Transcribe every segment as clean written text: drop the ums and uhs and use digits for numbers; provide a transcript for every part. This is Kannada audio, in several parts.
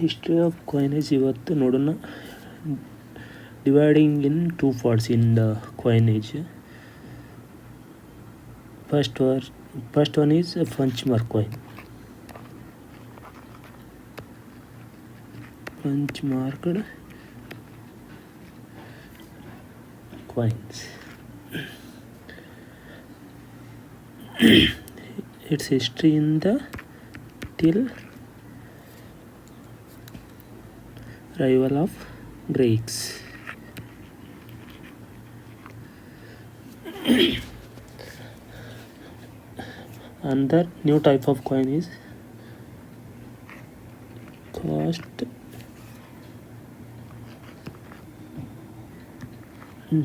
ಹಿಸ್ಟ್ರಿ ಆಫ್ ಕಾಯಿನೇಜ್ ಇವತ್ತು ನೋಡೋಣ. Dividing in 2 parts in the coinage. First one is a punchmark coin. Punchmarked coins. Its history in the till arrival of Greeks. Another new type of coin is cast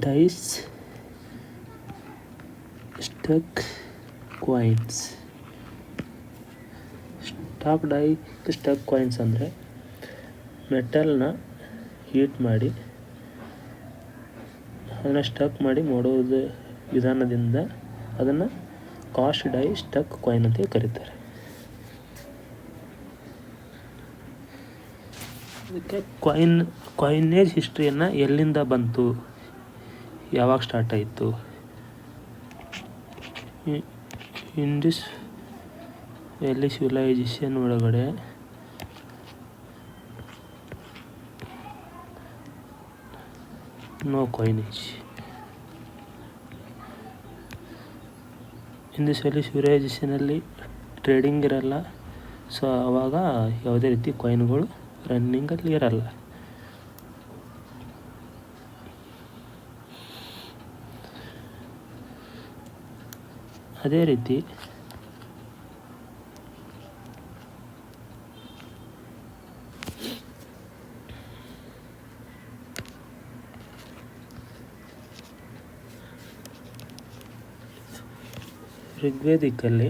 dice stuck coins. Stock die stuck coins ಅಂದರೆ ಮೆಟಲ್ನ ಹೀಟ್ ಮಾಡಿ ಅದನ್ನು ಸ್ಟಕ್ ಮಾಡಿ ಮಾಡೋದು ವಿಧಾನದಿಂದ ಅದನ್ನು ಕಾಸ್ಟ್ ಡೈ ಸ್ಟಕ್ ಕಾಯಿನ್ ಅಂತ ಕರೀತಾರೆ. ಅದಕ್ಕೆ ಕಾಯಿನೇಜ್ ಹಿಸ್ಟ್ರಿಯನ್ನು ಎಲ್ಲಿಂದ ಬಂತು, ಯಾವಾಗ ಸ್ಟಾರ್ಟ್ ಆಯಿತು, ಇಂಡಸ್ ವ್ಯಾಲಿ ಸಿವಿಲೈಸೇಷನ್ ಒಳಗಡೆ ನೋ ಕಾಯಿನೇಜ್. ಇಂಡಸ್ ವ್ಯಾಲಿ ಸಿವಿಲೈಸೇಷನಲ್ಲಿ ಟ್ರೇಡಿಂಗ್ ಇರಲ್ಲ, ಸೊ ಆವಾಗ ಯಾವುದೇ ರೀತಿ ಕಾಯಿನ್ಗಳು ರನ್ನಿಂಗಲ್ಲಿ ಇರಲ್ಲ. ಅದೇ ರೀತಿ ಋಗ್ವೇದಿಕಲ್ಲಿ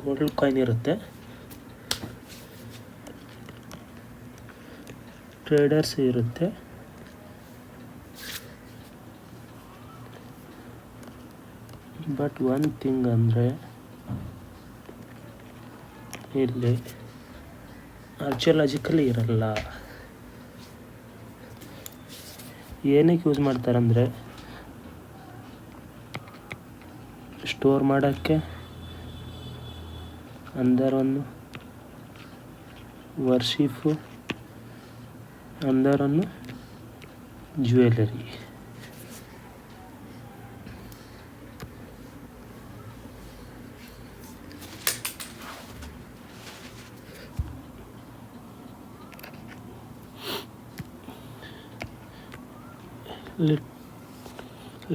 ಗೋಲ್ಡ್ ಕಾಯಿನ್ ಇರುತ್ತೆ. ಟ್ರೇಡರ್ಸ್ ಇರುತ್ತೆ. ಬಟ್ ಒನ್ ಥಿಂಗ್ ಅಂದರೆ ಇಲ್ಲಿ ಆರ್ಚಿಯಾಲಜಿಕಲಿ ಇರಲ್ಲ. ಏನಕ್ಕೆ ಯೂಸ್ ಮಾಡ್ತಾರಂದರೆ ಸ್ಟೋರ್ ಮಾಡೋಕ್ಕೆ, ಅಂದರನ್ನು ವರ್ಷಿಫು, ಅಂದರನ್ನು ಜ್ಯುವೆಲರಿ.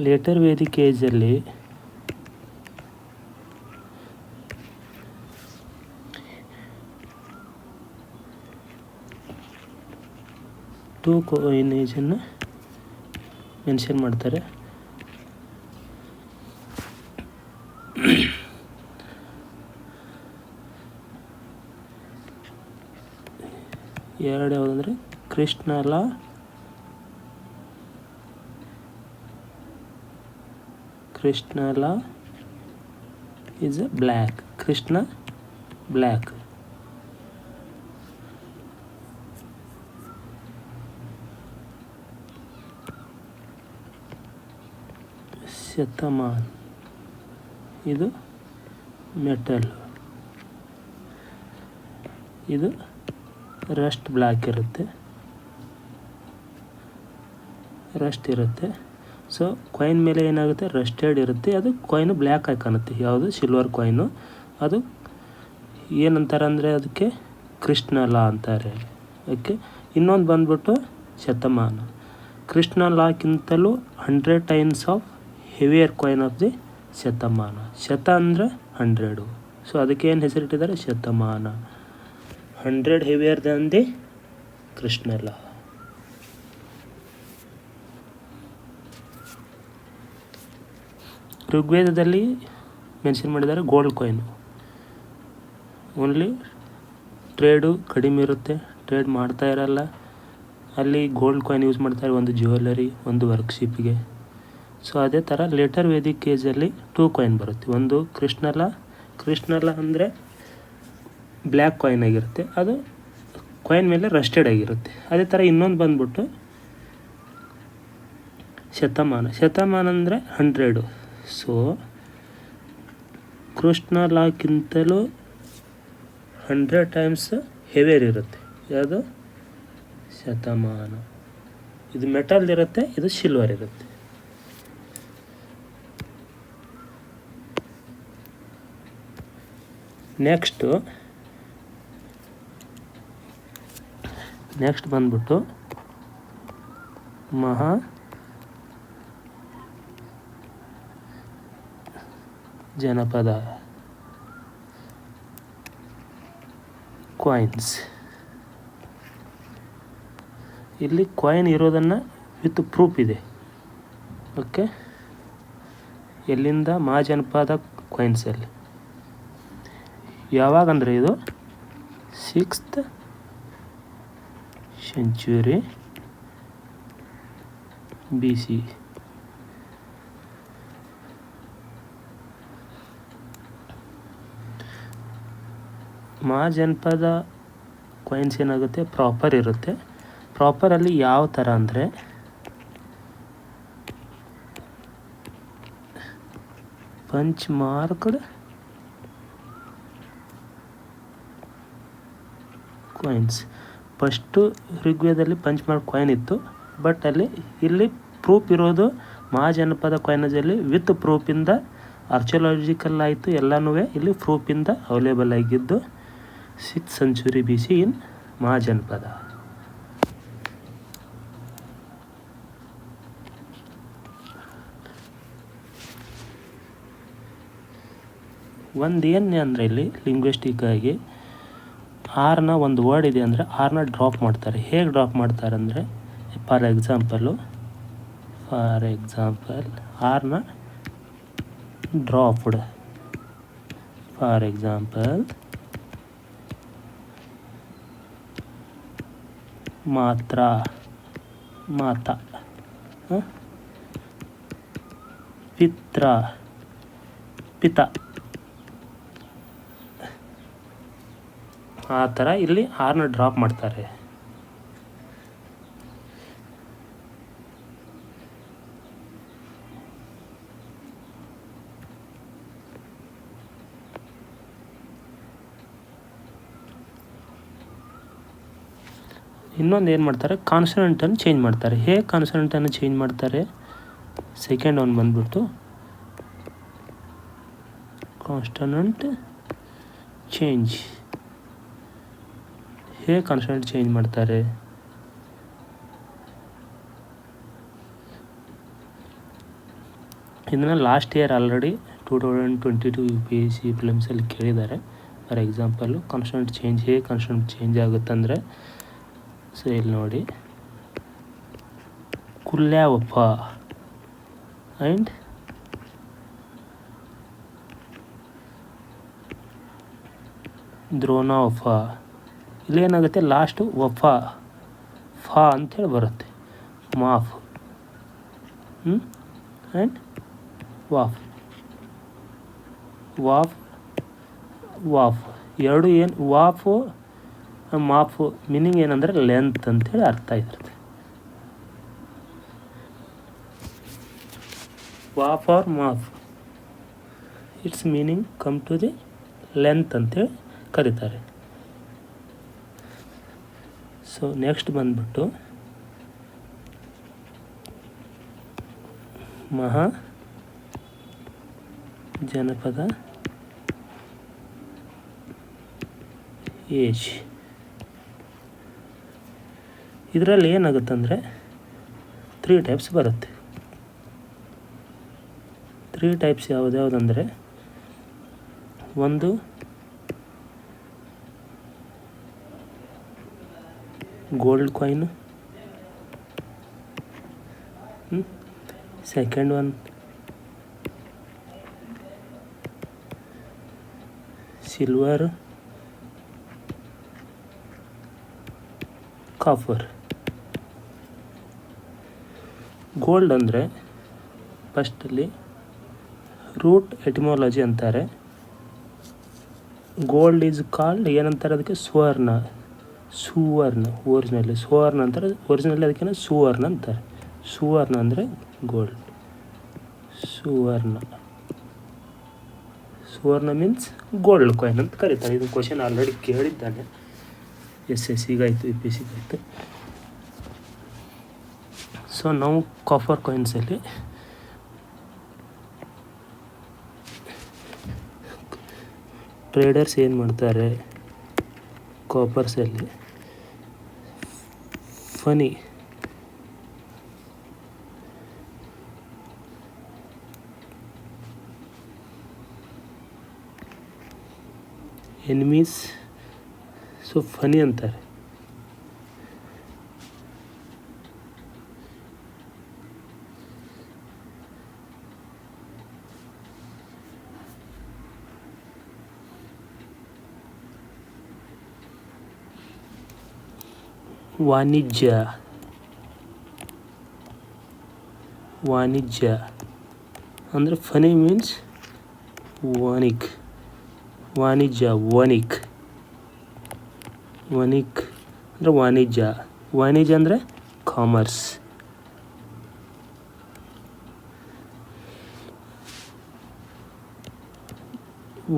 ಲೇಟರ್ ವೇದಿಕ್ ಏಜಲ್ಲಿ ಟೂ ಕಾಯಿನೇಜನ್ನು ಮೆನ್ಷನ್ ಮಾಡ್ತಾರೆ. ಎರಡು ಯಾವುದಂದರೆ ಕೃಷ್ಣಲಾ ಇಸ್ ಅ ಬ್ಲ್ಯಾಕ್. ಕೃಷ್ಣ ಬ್ಲ್ಯಾಕ್. ಶತಮಾನ್ ಇದು ಮೆಟಲ್. ಇದು ರಸ್ಟ್ ಬ್ಲ್ಯಾಕ್ ಇರುತ್ತೆ, ರಸ್ಟ್ ಇರುತ್ತೆ. ಸೊ ಕಾಯಿನ್ ಮೇಲೆ ಏನಾಗುತ್ತೆ, ರಸ್ಟೆಡ್ ಇರುತ್ತೆ, ಅದು ಕಾಯಿನು ಬ್ಲ್ಯಾಕ್ ಆಗಿ ಕಾಣುತ್ತೆ. ಯಾವುದು ಸಿಲ್ವರ್ ಕಾಯಿನು, ಅದು ಏನಂತಾರೆ ಅಂದರೆ ಅದಕ್ಕೆ ಕೃಷ್ಣಲಾ ಅಂತಾರೆ. ಓಕೆ. ಇನ್ನೊಂದು ಬಂದ್ಬಿಟ್ಟು ಶತಮಾನ. ಕೃಷ್ಣಲಾಕ್ಕಿಂತಲೂ 100 times of heavier coin of the ಶತಮಾನ. ಶತ ಅಂದರೆ 100, ಸೊ ಅದಕ್ಕೆ ಏನು ಹೆಸರಿಟ್ಟಿದ್ದಾರೆ, ಶತಮಾನ. 100 ಹೆವಿಯರ್ ದನ್ ದಿ ಕೃಷ್ಣಲಾ. ಋಗ್ವೇದದಲ್ಲಿ ಮೆನ್ಷನ್ ಮಾಡಿದ್ದಾರೆ ಗೋಲ್ಡ್ ಕಾಯಿನು. ಓನ್ಲಿ ಟ್ರೇಡು ಕಡಿಮೆ ಇರುತ್ತೆ, ಟ್ರೇಡ್ ಮಾಡ್ತಾ ಇರಲ್ಲ. ಅಲ್ಲಿ ಗೋಲ್ಡ್ ಕಾಯಿನ್ ಯೂಸ್ ಮಾಡ್ತಾರೆ, ಒಂದು ಜ್ಯುವೆಲರಿ, ಒಂದು ವರ್ಕ್ಶಿಪ್ಗೆ. ಸೊ ಅದೇ ಥರ ಲೇಟರ್ ವೇದಿಕ್ ಏಜಲ್ಲಿ 2 ಕಾಯಿನ್ ಬರುತ್ತೆ. ಒಂದು ಕೃಷ್ಣಲಾ ಅಂದರೆ ಬ್ಲ್ಯಾಕ್ ಕಾಯಿನ್ ಆಗಿರುತ್ತೆ, ಅದು ಕಾಯಿನ್ ಮೇಲೆ ರಸ್ಟೆಡ್ ಆಗಿರುತ್ತೆ. ಅದೇ ಥರ ಇನ್ನೊಂದು ಬಂದ್ಬಿಟ್ಟು ಶತಮಾನ ಅಂದರೆ 100. ಸೊ ಕೃಷ್ಣ ಲಾಕ್ಕಿಂತಲೂ 100 ಟೈಮ್ಸ್ ಹೆವಿಯರ್ ಇರುತ್ತೆ. ಯಾವುದು? ಶತಮಾನ. ಇದು ಮೆಟಲ್ದಿರುತ್ತೆ, ಇದು ಸಿಲ್ವರ್ ಇರುತ್ತೆ. ನೆಕ್ಸ್ಟ್ ಬಂದ್ಬಿಟ್ಟು ಮಹಾ ಜನಪದ ಕಾಯಿನ್ಸ್. ಇಲ್ಲಿ ಕಾಯಿನ್ ಇರೋದನ್ನು ವಿತ್ ಪ್ರೂಫ್ ಇದೆ. ಓಕೆ, ಎಲ್ಲಿಂದ? ಮಹಾಜನಪದ ಕಾಯಿನ್ಸಲ್ಲಿ. ಯಾವಾಗಂದರೆ ಇದು 6th century BC. ಮಹಾಜನಪದ ಕಾಯಿನ್ಸ್ ಏನಾಗುತ್ತೆ, ಪ್ರಾಪರ್ ಇರುತ್ತೆ. ಪ್ರಾಪರಲ್ಲಿ ಯಾವ ಥರ ಅಂದರೆ ಪಂಚ್ ಮಾರ್ಕ್ಡ್ ಕಾಯಿನ್ಸ್. ಫಸ್ಟು ಋಗ್ವೇದದಲ್ಲಿ ಪಂಚ್ ಮಾರ್ಕ್ ಕಾಯಿನ್ ಇತ್ತು, ಬಟ್ ಇಲ್ಲಿ ಪ್ರೂಫ್ ಇರೋದು ಮಹಾಜನಪದ ಕಾಯಿನಜಲ್ಲಿ ವಿತ್ ಪ್ರೂಫಿಂದ. ಆರ್ಚಿಯಾಲಜಿಕಲ್ ಆಯಿತು, ಎಲ್ಲನೂ ಇಲ್ಲಿ ಪ್ರೂಫಿಂದ ಅವೈಲೇಬಲ್ ಆಗಿದ್ದು 6th century BC ಇನ್ ಮಹಾಜನಪದ. ಏನು ಅಂದರೆ ಇಲ್ಲಿ ಲಿಂಗ್ವಿಸ್ಟಿಕ್ ಆಗಿ ಆರ್ನ ಒಂದು ವರ್ಡ್ ಇದೆ ಅಂದರೆ ಆರ್ನ ಡ್ರಾಪ್ ಮಾಡ್ತಾರೆ. ಹೇಗೆ ಡ್ರಾಪ್ ಮಾಡ್ತಾರೆ ಅಂದರೆ, ಫಾರ್ ಎಕ್ಸಾಂಪಲ್ ಆರ್ನ ಡ್ರಾಪ್ಡ್. ಫಾರ್ ಎಕ್ಸಾಂಪಲ್ ಮಾತಾ, ಪಿತ. ಆ ಥರ ಇಲ್ಲಿ ಆರ್ನ ಡ್ರಾಪ್ ಮಾಡ್ತಾರೆ. ಇನ್ನೊಂದು ಏನು ಮಾಡ್ತಾರೆ, ಕಾನ್ಸನೆಂಟನ್ನು ಚೇಂಜ್ ಮಾಡ್ತಾರೆ. ಹೇಗೆ ಕಾನ್ಸನೆಂಟನ್ನು ಚೇಂಜ್ ಮಾಡ್ತಾರೆ? ಸೆಕೆಂಡ್ ಒನ್ ಬಂದ್ಬಿಟ್ಟು ಕಾನ್ಸ್ಟನೆಂಟ್ ಚೇಂಜ್. ಹೇಗೆ ಕಾನ್ಸ್ಟನೆಂಟ್ ಚೇಂಜ್ ಮಾಡ್ತಾರೆ? ಇದನ್ನು ಲಾಸ್ಟ್ ಇಯರ್ ಆಲ್ರೆಡಿ 2022 UPSC ಫಿಲಿಮ್ಸಲ್ಲಿ ಕೇಳಿದ್ದಾರೆ. ಫಾರ್ ಎಕ್ಸಾಂಪಲ್ಲು ಕಾನ್ಸ್ಟನೆಂಟ್ ಚೇಂಜ್ ಹೇಗೆ ಕಾನ್ಸ್ಟನೆಂಟ್ ಚೇಂಜ್ ಆಗುತ್ತಂದರೆ, ಸೊ ಇಲ್ಲಿ ನೋಡಿ, ಕುಲ್ಯಾವಪ್ಪ ಆ್ಯಂಡ್ ದ್ರೋಣಾವಫ. ಇಲ್ಲೇನಾಗುತ್ತೆ, ಲಾಸ್ಟು ವಫಾ ಫಾ ಅಂಥೇಳಿ ಬರುತ್ತೆ. ಮಾಫ್ ಆ್ಯಂಡ್ ವಾಫ್ ಎರಡು ಏನು, ವಾಫು ಮಾಫು ಮೀನಿಂಗ್ ಏನಂದರೆ ಲೆಂತ್ ಅಂಥೇಳಿ ಅರ್ಥ ಇರುತ್ತೆ. ವಾಫ್ ಆರ್ ಮಾಫ್, it's meaning come to the length ಅಂತೇಳಿ ಕರೀತಾರೆ. ಸೊ ನೆಕ್ಸ್ಟ್ ಬಂದ್ಬಿಟ್ಟು ಮಹಾ ಜನಪದ ಏಜ್. ಇದರಲ್ಲಿ ಏನಾಗುತ್ತಂದರೆ 3 ಟೈಪ್ಸ್ ಬರುತ್ತೆ. 3 ಟೈಪ್ಸ್ ಯಾವುದಂದರೆ, ಒಂದು gold coin, second one silver, copper. Gold ಅಂದರೆ ಫಸ್ಟಲ್ಲಿ ರೂಟ್ ಎಟಿಮಾಲಜಿ ಅಂತಾರೆ. ಗೋಲ್ಡ್ ಈಸ್ ಕಾಲ್ಡ್ ಏನಂತಾರೆ ಅದಕ್ಕೆ? ಸುವರ್ಣ. ಒರಿಜಿನಲಿ ಸುವರ್ಣ ಅಂತಾರೆ, ಒರಿಜಿನಲಿ ಅದಕ್ಕೆ ಸುವರ್ಣ ಅಂತಾರೆ. ಸುವರ್ಣ ಅಂದರೆ ಗೋಲ್ಡ್. ಸುವರ್ಣ ಮೀನ್ಸ್ ಗೋಲ್ಡ್ ಕಾಯಿನ್ ಅಂತ ಕರೀತಾರೆ. ಇದು ಕ್ವಶನ್ ಆಲ್ರೆಡಿ ಕೇಳಿದ್ದಾನೆ, SSCಗಾಯಿತು, UPSCಗಾಯಿತು. ಸೊ ನಾವು ಕಾಪರ್ ಕಾಯಿನ್ಸಲ್ಲಿ ಟ್ರೇಡರ್ಸ್ ಏನು ಮಾಡ್ತಾರೆ, ಕಾಪರ್ಸಲ್ಲಿ ಫನಿ ಎನಿಮೀಸ್, ಸೊ ಫನಿ ಅಂತಾರೆ. ವಾಣಿಜ್ಯ ಅಂದರೆ ಫನಿ ಮೀನ್ಸ್ ವನಿಕ್. ವನಿಕ್ ಅಂದರೆ ವಾಣಿಜ್ಯ ಅಂದರೆ ಕಾಮರ್ಸ್.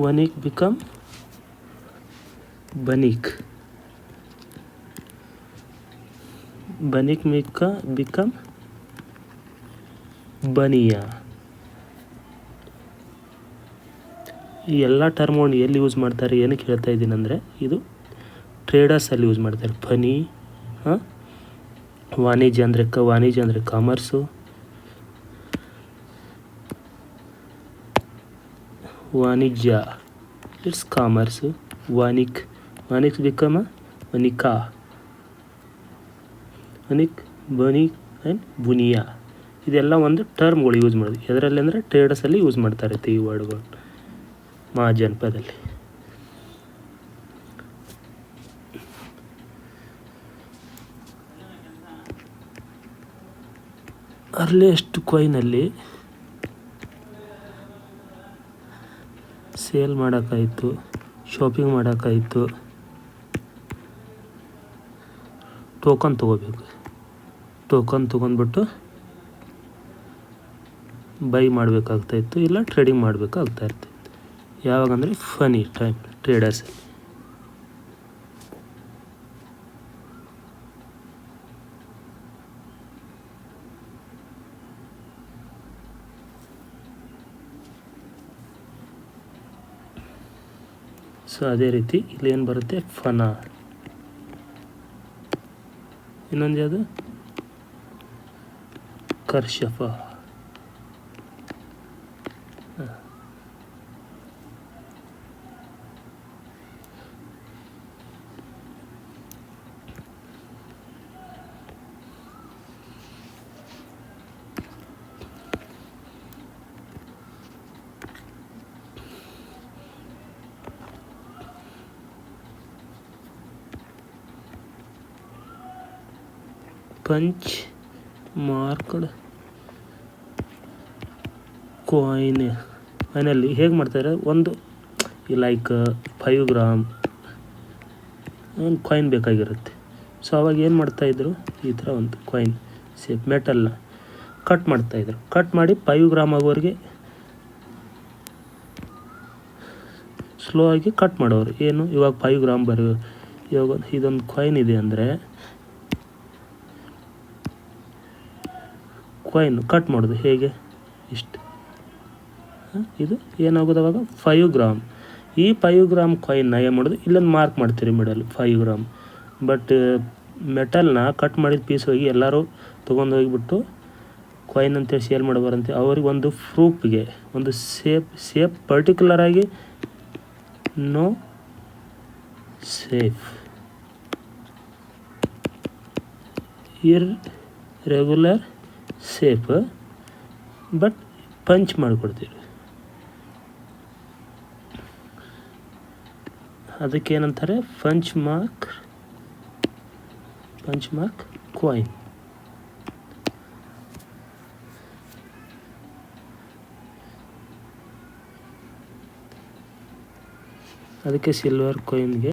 ವನಿಕ್ ಬಿಕಮ್ ಬನಿಕ್. ಬಿಕಮ್ ಬನಿಯಾ. ಈ ಎಲ್ಲ ಟರ್ಮ್ಗಳನ್ನು ಎಲ್ಲಿ ಯೂಸ್ ಮಾಡ್ತಾರೆ, ಏನಕ್ಕೆ ಹೇಳ್ತಾ ಇದ್ದೀನಿ ಅಂದರೆ, ಇದು ಟ್ರೇಡರ್ಸಲ್ಲಿ ಯೂಸ್ ಮಾಡ್ತಾರೆ. ಫನಿ, ವಾಣಿಜ್ಯ ಅಂದರೆ ಕಾಮರ್ಸು, ವಾಣಿಜ್ಯ ಇಟ್ಸ್ ಕಾಮರ್ಸು. ವನಿಕ್ ಬಿಕಮ್ ವನಿಕಾ. ಬನಿಕ್ ಆ್ಯಂಡ್ ಬುನಿಯಾ. ಇದೆಲ್ಲ ಒಂದು ಟರ್ಮ್ಗಳು ಯೂಸ್ ಮಾಡೋದು. ಎದರಲ್ಲಿ ಅಂದರೆ ಟ್ರೇಡರ್ಸಲ್ಲಿ ಯೂಸ್ ಮಾಡ್ತಾರೆ ಈ ವರ್ಡ್ಗಳು ಮಹಾಜನಪದಲ್ಲಿ. ಅರ್ಲಿಯೆಸ್ಟ್ ಕಾಯಿನಲ್ಲಿ ಸೇಲ್ ಮಾಡೋಕ್ಕಾಯಿತು, ಶಾಪಿಂಗ್ ಮಾಡೋಕ್ಕಾಯಿತು, ಟೋಕನ್ ತೊಗೋಬೇಕು. ಟೋಕನ್ ತೊಗೊಂಡ್ಬಿಟ್ಟು ಬೈ ಮಾಡಬೇಕಾಗ್ತಾಯಿತ್ತು, ಇಲ್ಲ ಟ್ರೇಡಿಂಗ್ ಮಾಡಬೇಕಾಗ್ತಾ ಇರ್ತಾಯಿತ್ತು. ಯಾವಾಗಂದರೆ ಫನಿ ಟೈಮ್ ಟ್ರೇಡರ್ಸಲ್ಲಿ. ಸೊ ಅದೇ ರೀತಿ ಇಲ್ಲಿ ಏನು ಬರುತ್ತೆ, ಫನ. ಇನ್ನೊಂದು ಯಾವುದು, ಕರ್ಷಫ. ಪಂಚ್ ಮಾರ್ಕ್ಡ್ ಕಾಯಿನಲ್ಲಿ ಹೇಗೆ ಮಾಡ್ತಾರೆ, ಒಂದು ಲೈಕ್ 5 ಗ್ರಾಮ್ ಒಂದು ಕಾಯಿನ್ ಬೇಕಾಗಿರುತ್ತೆ. ಸೊ ಅವಾಗ ಏನು ಮಾಡ್ತಾಯಿದ್ರು, ಈ ಥರ ಒಂದು ಕಾಯಿನ್ ಸೇಪ್ ಮೆಟಲ್ನ ಕಟ್ ಮಾಡ್ತಾಯಿದ್ರು. ಕಟ್ ಮಾಡಿ 5 ಗ್ರಾಮ್ ಆಗೋರಿಗೆ ಸ್ಲೋ ಆಗಿ ಕಟ್ ಮಾಡೋರು. ಏನು, ಇವಾಗ 5 ಗ್ರಾಮ್ ಇವಾಗ ಇದೊಂದು ಕಾಯಿನ್ ಇದೆ ಅಂದರೆ ಕಾಯಿನ್ ಕಟ್ ಮಾಡೋದು ಹೇಗೆ, ಇಷ್ಟು. ಇದು ಏನಾಗೋದು ಅವಾಗ 5 ಗ್ರಾಮ್. ಈ 5 ಗ್ರಾಮ್ ಕಾಯಿನ್ನ ಏನು ಮಾಡೋದು, ಇಲ್ಲೊಂದು ಮಾರ್ಕ್ ಮಾಡ್ತೀರಿ ಮಿಡಲ್ 5 ಗ್ರಾಮ್. ಬಟ್ ಮೆಟಲ್ನ ಕಟ್ ಮಾಡಿದ ಪೀಸ್ ಹೋಗಿ ಎಲ್ಲರೂ ತೊಗೊಂಡು ಹೋಗಿಬಿಟ್ಟು ಕಾಯಿನ್ ಅಂತೇಳಿ ಸೇಲ್ ಮಾಡೋಬಾರಂತೆ. ಅವ್ರಿಗೆ ಒಂದು ಪ್ರೂಫ್ಗೆ ಒಂದು ಸೇಫ್ ಪರ್ಟಿಕ್ಯುಲರ್ ಆಗಿ no shape irregular shape but punch ಮಾಡಿಕೊಡ್ತೀವಿ. ಅದಕ್ಕೇನಂತಾರೆ, ಪಂಚ್ ಮಾರ್ಕ್ ಕಾಯಿನ್. ಅದಕ್ಕೆ ಸಿಲ್ವರ್ ಕಾಯಿನ್ಗೆ